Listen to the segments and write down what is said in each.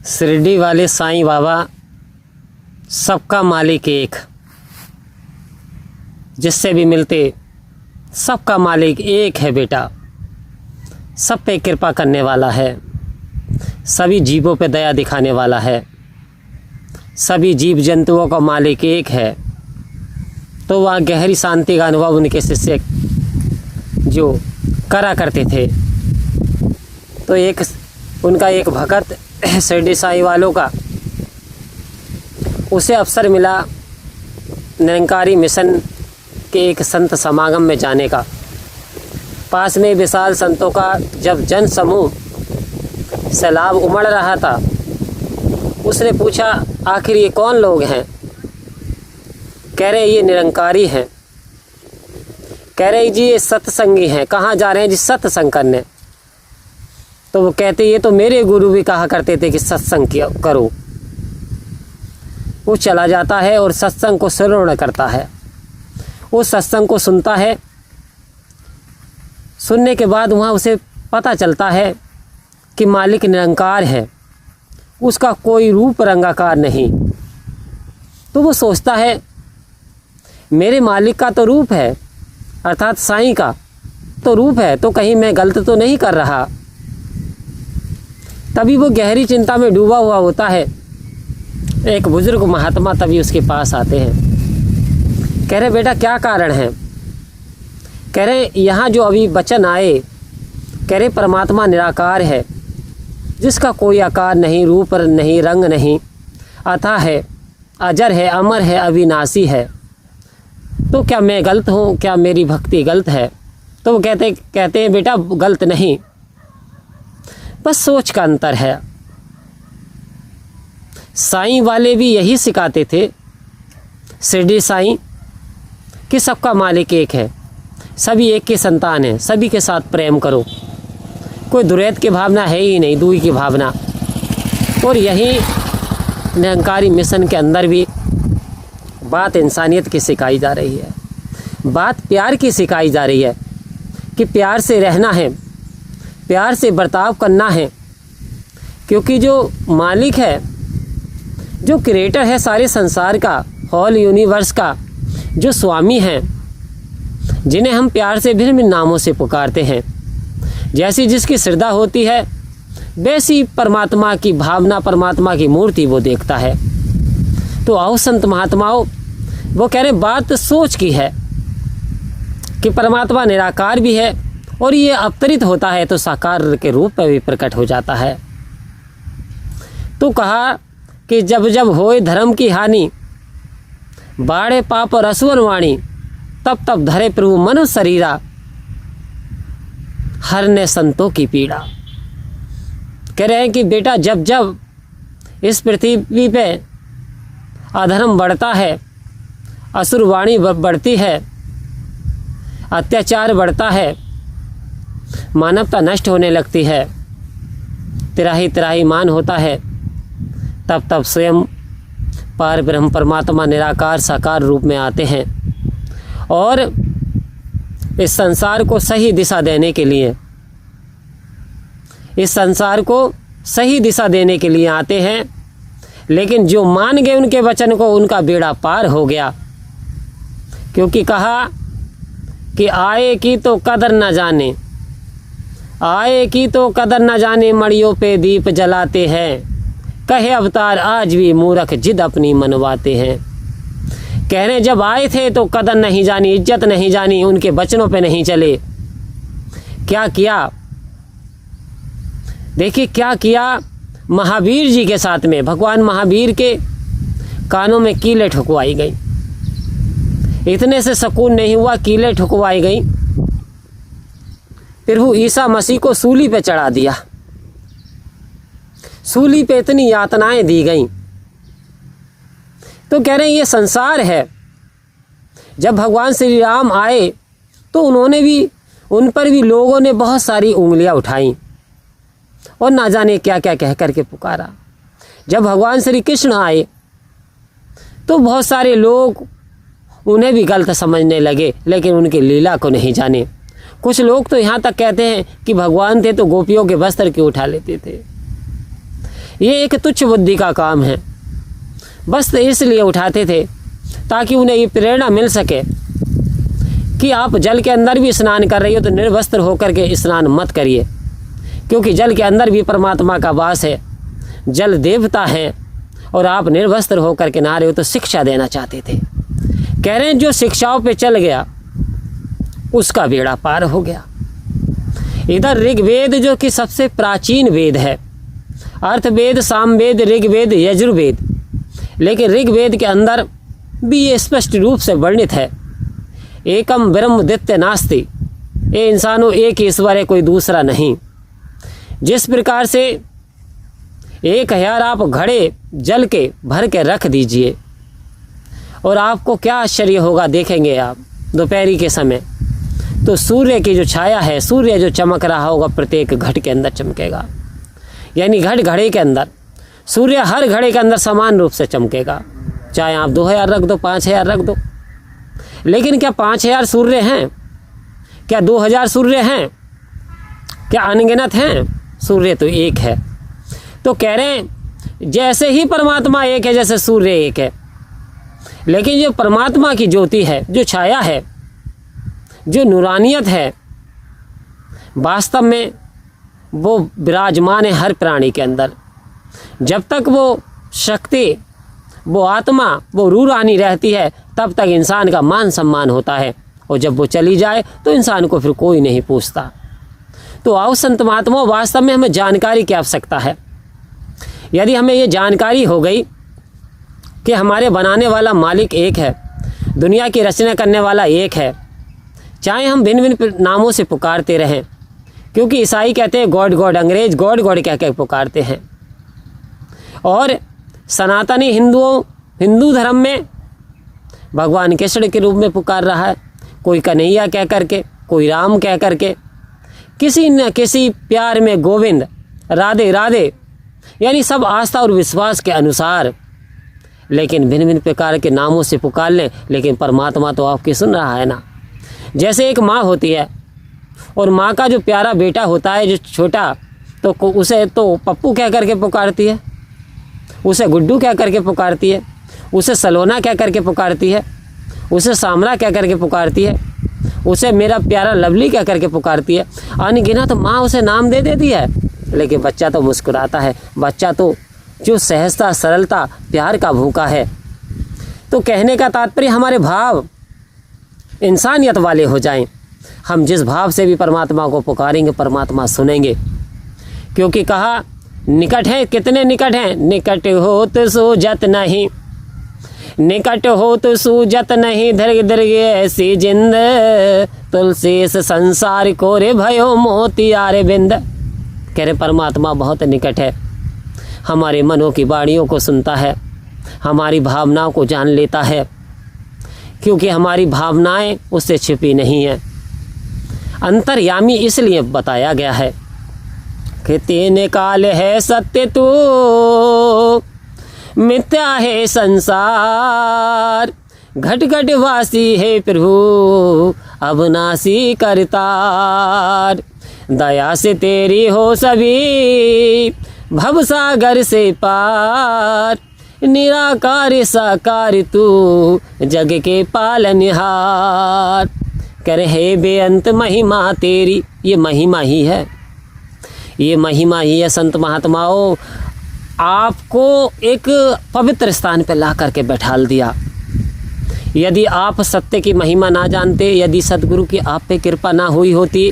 शिरडी वाले साईं बाबा सबका मालिक एक, जिससे भी मिलते सबका मालिक एक है बेटा। सब पे कृपा करने वाला है, सभी जीवों पे दया दिखाने वाला है, सभी जीव जंतुओं का मालिक एक है। तो वह गहरी शांति का अनुभव उनके शिष्य जो करा करते थे। तो उनका एक भगत शिरडी साईं वालों का उसे अवसर मिला निरंकारी मिशन के एक संत समागम में जाने का। पास में विशाल संतों का जब जन समूह सैलाब उमड़ रहा था, उसने पूछा आखिर ये कौन लोग हैं? कह रहे ये निरंकारी हैं। कह रहे जी ये सत्संगी हैं। कहाँ जा रहे हैं जी? सत्संग करने। तो वो कहते ये तो मेरे गुरु भी कहा करते थे कि सत्संग करो। वो चला जाता है और सत्संग को श्रवण करता है। वो सत्संग को सुनता है। सुनने के बाद वहाँ उसे पता चलता है कि मालिक निरंकार है, उसका कोई रूप रंगाकार नहीं। तो वो सोचता है मेरे मालिक का तो रूप है, अर्थात साईं का तो रूप है, तो कहीं मैं गलत तो नहीं कर रहा। तभी वो गहरी चिंता में डूबा हुआ होता है। एक बुजुर्ग महात्मा तभी उसके पास आते हैं। कह रहे बेटा क्या कारण है? कह रहे यहाँ जो अभी वचन आए, कह रहे परमात्मा निराकार है, जिसका कोई आकार नहीं, रूप नहीं, रंग नहीं, अथाह है, अजर है, अमर है, अविनाशी है। तो क्या मैं गलत हूँ? क्या मेरी भक्ति गलत है? तो वो कहते हैं बेटा गलत नहीं, बस सोच का अंतर है। साईं वाले भी यही सिखाते थे, शिरडी साईं, कि सबका मालिक एक है, सभी एक के संतान हैं, सभी के साथ प्रेम करो। कोई दुर्वैत की भावना है ही नहीं, दूरी की भावना। और यही निरंकारी मिशन के अंदर भी बात इंसानियत की सिखाई जा रही है, बात प्यार की सिखाई जा रही है कि प्यार से रहना है, प्यार से बर्ताव करना है। क्योंकि जो मालिक है, जो क्रिएटर है सारे संसार का, होल यूनिवर्स का जो स्वामी हैं, जिन्हें हम प्यार से भिन्न भिन्न नामों से पुकारते हैं, जैसी जिसकी श्रद्धा होती है वैसी परमात्मा की भावना, परमात्मा की मूर्ति वो देखता है। तो आओ संत महात्माओं, वो कह रहे बात सोच की है कि परमात्मा निराकार भी है और ये अवतरित होता है तो साकार के रूप में भी प्रकट हो जाता है। तो कहा कि जब जब होए धर्म की हानि, बाढ़े पाप और असुर वाणी, तब तब धरे प्रभु मनु शरीरा, हरने संतों की पीड़ा। कह रहे हैं कि बेटा जब जब इस पृथ्वी पे अधर्म बढ़ता है, असुर वाणी बढ़ती है, अत्याचार बढ़ता है, मानवता नष्ट होने लगती है, तिराही तिराही मान होता है, तब तब स्वयं पार ब्रह्म परमात्मा निराकार साकार रूप में आते हैं और इस संसार को सही दिशा देने के लिए, इस संसार को सही दिशा देने के लिए आते हैं। लेकिन जो मान गए उनके वचन को, उनका बेड़ा पार हो गया। क्योंकि कहा कि आए की तो कदर न जाने, आए की तो कदर न जाने, मड़ियों पे दीप जलाते हैं, कहे अवतार आज भी मूर्ख जिद अपनी मनवाते हैं। कह रहे जब आए थे तो कदर नहीं जानी, इज्जत नहीं जानी, उनके वचनों पे नहीं चले। क्या किया? देखिए क्या किया महावीर जी के साथ में। भगवान महावीर के कानों में कीलें ठुकवाई गई। इतने से सुकून नहीं हुआ, कीलें ठुकवाई गई। प्रभु ईसा मसीह को सूली पे चढ़ा दिया। सूली पे इतनी यातनाएं दी गई। तो कह रहे हैं ये संसार है। जब भगवान श्री राम आए तो उन पर भी लोगों ने बहुत सारी उंगलियां उठाई और ना जाने क्या क्या कह करके पुकारा। जब भगवान श्री कृष्ण आए तो बहुत सारे लोग उन्हें भी गलत समझने लगे, लेकिन उनकी लीला को नहीं जाने। कुछ लोग तो यहाँ तक कहते हैं कि भगवान थे तो गोपियों के वस्त्र क्यों उठा लेते थे। ये एक तुच्छ बुद्धि का काम है। बस इसलिए उठाते थे ताकि उन्हें ये प्रेरणा मिल सके कि आप जल के अंदर भी स्नान कर रही हो तो निर्वस्त्र होकर के स्नान मत करिए, क्योंकि जल के अंदर भी परमात्मा का वास है, जल देवता है, और आप निर्वस्त्र होकर के नहा रहे हो। तो शिक्षा देना चाहते थे। कह रहे हैं जो शिक्षाओं पे चल गया उसका बेड़ा पार हो गया। इधर ऋग्वेद जो कि सबसे प्राचीन वेद है, अर्थवेद, सामवेद, ऋग्वेद, यजुर्वेद, लेकिन ऋग्वेद के अंदर भी ये स्पष्ट रूप से वर्णित है, एकम ब्रह्म द्वितीय नास्ति, ये इंसानों एक ईश्वर है, कोई दूसरा नहीं। जिस प्रकार से 1000 आप घड़े जल के भर के रख दीजिए और आपको क्या आश्चर्य होगा, देखेंगे आप दोपहरी के समय तो सूर्य की जो छाया है, सूर्य जो चमक रहा होगा प्रत्येक घट के अंदर चमकेगा। यानी घड़े के अंदर सूर्य हर घड़े के अंदर समान रूप से चमकेगा, चाहे आप 2000 रख दो, 5000 रख दो। लेकिन क्या 5000 सूर्य हैं? क्या 2000 सूर्य हैं? क्या अनगिनत हैं? सूर्य तो एक है। तो कह रहे हैं जैसे ही परमात्मा एक है, जैसे सूर्य एक है, लेकिन जो परमात्मा की ज्योति है, जो छाया है, जो नूरानियत है, वास्तव में वो विराजमान है हर प्राणी के अंदर। जब तक वो शक्ति, वो आत्मा, वो रूहानी रहती है, तब तक इंसान का मान सम्मान होता है, और जब वो चली जाए तो इंसान को फिर कोई नहीं पूछता। तो आओ संत महात्मा, वास्तव में हमें जानकारी की आवश्यकता है। यदि हमें ये जानकारी हो गई कि हमारे बनाने वाला मालिक एक है, दुनिया की रचना करने वाला एक है, चाहे हम भिन्न भिन्न नामों से पुकारते रहें, क्योंकि ईसाई कहते हैं गॉड गॉड, अंग्रेज गॉड गॉड कह के पुकारते हैं, और सनातनी हिंदू धर्म में भगवान कृष्ण के रूप में पुकार रहा है, कोई कन्हैया कह करके, कोई राम कह करके, किसी न किसी प्यार में गोविंद, राधे राधे, यानी सब आस्था और विश्वास के अनुसार, लेकिन भिन्न भिन्न प्रकार के नामों से पुकार लें, लेकिन परमात्मा तो आपकी सुन रहा है ना। जैसे एक माँ होती है और माँ का जो प्यारा बेटा होता है जो छोटा, तो उसे तो पप्पू कह करके पुकारती है, उसे गुड्डू कह करके पुकारती है, उसे सलोना कह करके पुकारती है, उसे सामरा कह करके पुकारती है, उसे मेरा प्यारा लवली कह करके पुकारती है। अनगिनत तो माँ उसे नाम दे देती है, लेकिन बच्चा तो मुस्कुराता है, बच्चा तो जो सहजता, सरलता, प्यार का भूखा है। तो कहने का तात्पर्य हमारे भाव इंसानियत वाले हो जाएं। हम जिस भाव से भी परमात्मा को पुकारेंगे, परमात्मा सुनेंगे, क्योंकि कहा निकट है, कितने निकट हैं? निकट हो तो सूझत नहीं, निकट हो तो सूझत नहीं, दर्ग दर्ग ऐसी जिंद, तुलसी इस संसार को रे भयो मोतियारे बिंद। कह रहे परमात्मा बहुत निकट है, हमारे मनों की वाणियों को सुनता है, हमारी भावनाओं को जान लेता है, क्योंकि हमारी भावनाएं उससे छिपी नहीं हैं। अंतर्यामी इसलिए बताया गया है कि तेने काल है सत्य तू, मिथ्या है संसार, घट घट वासी है प्रभु, अविनाशी करतार, दया से तेरी हो सभी, भव सागर से पार, निराकार साकार तू, जग के पालनहार। कह रहे बेअंत महिमा तेरी, ये महिमा ही है, ये महिमा ही है। संत महात्माओं, आपको एक पवित्र स्थान पर ला करके बैठाल दिया। यदि आप सत्य की महिमा ना जानते, यदि सतगुरु की आप पे कृपा ना हुई होती,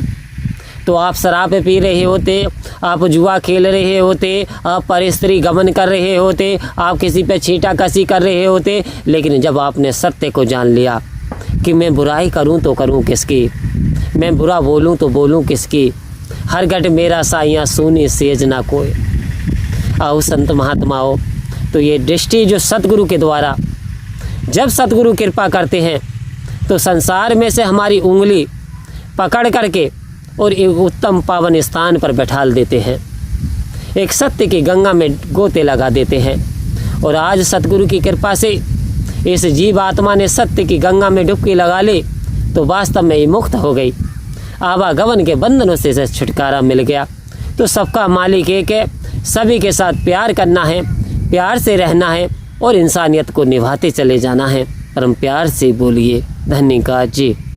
तो आप शराब पी रहे होते, आप जुआ खेल रहे होते, आप परस्त्री गमन कर रहे होते, आप किसी पे छींटा कसी कर रहे होते। लेकिन जब आपने सत्य को जान लिया कि मैं बुराई करूं तो करूं किसकी, मैं बुरा बोलूं तो बोलूं किसकी, हर घट मेरा साइयाँ सूनी सेज ना कोई। आओ संत महात्माओं, तो ये दृष्टि जो सतगुरु के द्वारा, जब सतगुरु कृपा करते हैं तो संसार में से हमारी उंगली पकड़ करके और एक उत्तम पावन स्थान पर बैठाल देते हैं, एक सत्य की गंगा में गोते लगा देते हैं। और आज सतगुरु की कृपा से इस जीव आत्मा ने सत्य की गंगा में डुबकी लगा ली, तो वास्तव में ये मुक्त हो गई, आवागमन के बंधनों से छुटकारा मिल गया। तो सबका मालिक एक है, सभी के साथ प्यार करना है, प्यार से रहना है और इंसानियत को निभाते चले जाना है। परम प्यार से बोलिए धन्यवाद जी।